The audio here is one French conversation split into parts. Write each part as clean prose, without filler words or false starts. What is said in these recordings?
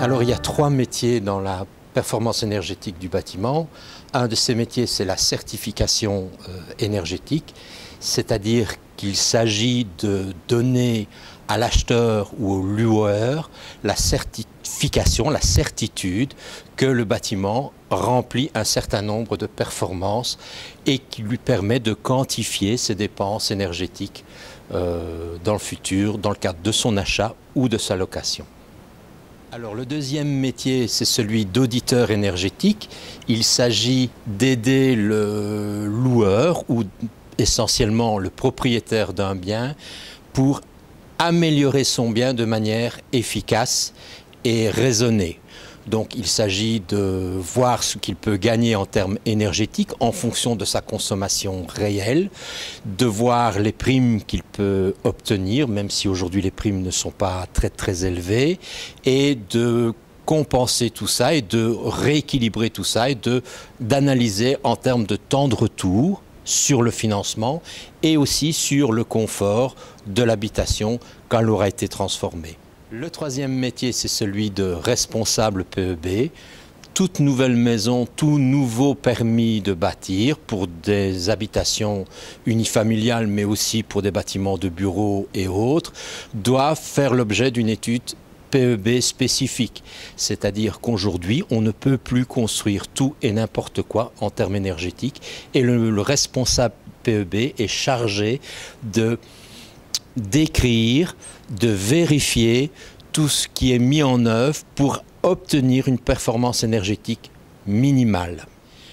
Alors il y a trois métiers dans la performance énergétique du bâtiment. Un de ces métiers, c'est la certification énergétique, c'est-à-dire qu'il s'agit de donner à l'acheteur ou au loueur la certification, la certitude que le bâtiment remplit un certain nombre de performances et qui lui permet de quantifier ses dépenses énergétiques dans le futur, dans le cadre de son achat ou de sa location. Alors le deuxième métier, c'est celui d'auditeur énergétique. Il s'agit d'aider le loueur ou essentiellement le propriétaire d'un bien pour améliorer son bien de manière efficace et raisonnée. Donc il s'agit de voir ce qu'il peut gagner en termes énergétiques en fonction de sa consommation réelle, de voir les primes qu'il peut obtenir, même si aujourd'hui les primes ne sont pas très élevées, et de compenser tout ça et de rééquilibrer tout ça et d'analyser en termes de temps de retour sur le financement et aussi sur le confort de l'habitation quand elle aura été transformée. Le troisième métier, c'est celui de responsable PEB. Toute nouvelle maison, tout nouveau permis de bâtir pour des habitations unifamiliales, mais aussi pour des bâtiments de bureaux et autres, doit faire l'objet d'une étude PEB spécifique. C'est-à-dire qu'aujourd'hui, on ne peut plus construire tout et n'importe quoi en termes énergétiques. Et le responsable PEB est chargé d'écrire, de vérifier tout ce qui est mis en œuvre pour obtenir une performance énergétique minimale.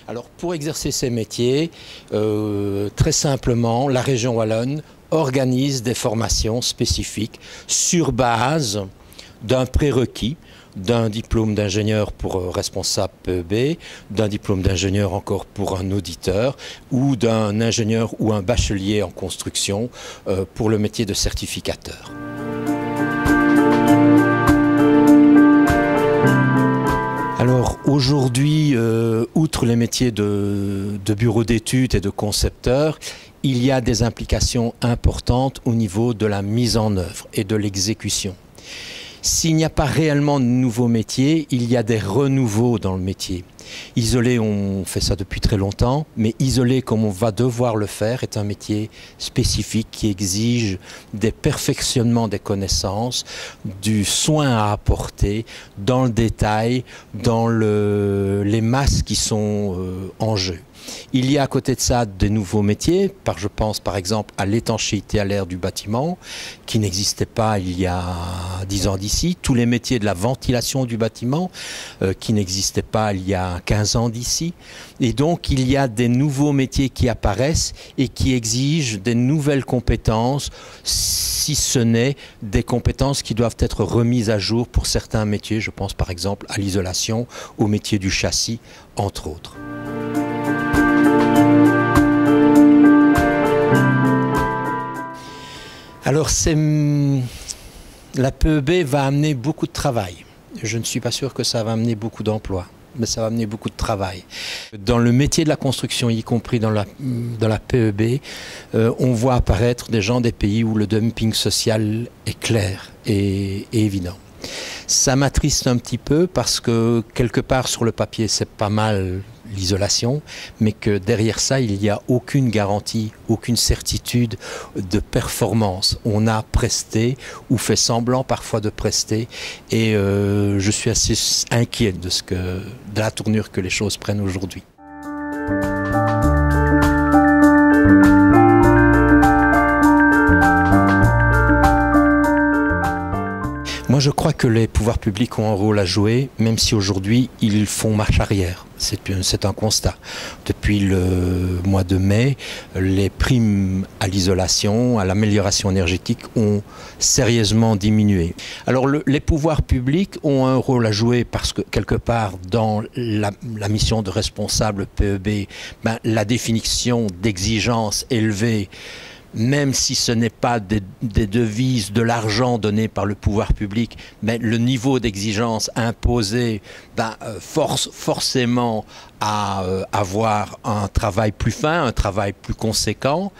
Alors pour exercer ces métiers, très simplement, la région wallonne organise des formations spécifiques sur base d'un prérequis, d'un diplôme d'ingénieur pour responsable PEB, d'un diplôme d'ingénieur encore pour un auditeur ou d'un ingénieur ou un bachelier en construction pour le métier de certificateur. Alors aujourd'hui, outre les métiers de bureau d'études et de concepteur, il y a des implications importantes au niveau de la mise en œuvre et de l'exécution. S'il n'y a pas réellement de nouveaux métiers, il y a des renouveaux dans le métier. Isoler, on fait ça depuis très longtemps, mais isoler comme on va devoir le faire est un métier spécifique qui exige des perfectionnements des connaissances, du soin à apporter dans le détail, dans les masses qui sont en jeu. Il y a à côté de ça des nouveaux métiers, je pense par exemple à l'étanchéité à l'air du bâtiment, qui n'existait pas il y a 10 ans d'ici, tous les métiers de la ventilation du bâtiment, qui n'existaient pas il y a 15 ans d'ici. Et donc il y a des nouveaux métiers qui apparaissent et qui exigent des nouvelles compétences, si ce n'est des compétences qui doivent être remises à jour pour certains métiers. Je pense par exemple à l'isolation, au métier du châssis, entre autres. Alors la PEB va amener beaucoup de travail. Je ne suis pas sûr que ça va amener beaucoup d'emplois, mais ça va amener beaucoup de travail. Dans le métier de la construction, y compris dans la PEB, on voit apparaître des gens des pays où le dumping social est clair et évident. Ça m'attriste un petit peu parce que quelque part sur le papier c'est pas mal l'isolation, mais que derrière ça il n'y a aucune garantie, aucune certitude de performance. On a presté ou fait semblant parfois de prester et je suis assez inquiet de la tournure que les choses prennent aujourd'hui. Moi, je crois que les pouvoirs publics ont un rôle à jouer, même si aujourd'hui, ils font marche arrière. C'est un constat. Depuis le mois de mai, les primes à l'isolation, à l'amélioration énergétique ont sérieusement diminué. Alors, les pouvoirs publics ont un rôle à jouer parce que, quelque part, dans la mission de responsable PEB, la définition d'exigences élevées, même si ce n'est pas des devises, de l'argent donné par le pouvoir public, mais le niveau d'exigence imposé force forcément à avoir un travail plus fin, un travail plus conséquent.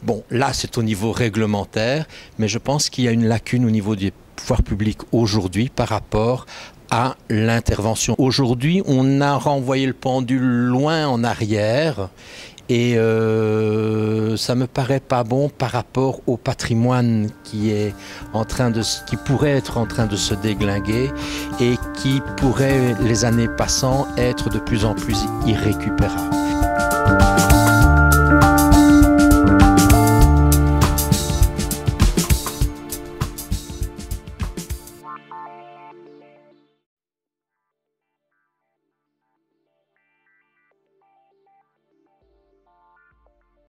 Bon, là c'est au niveau réglementaire, mais je pense qu'il y a une lacune au niveau des pouvoirs publics aujourd'hui par rapport à l'intervention. Aujourd'hui, on a renvoyé le pendule loin en arrière et ça me paraît pas bon par rapport au patrimoine qui pourrait être en train de se déglinguer et qui pourrait, les années passant, être de plus en plus irrécupérable.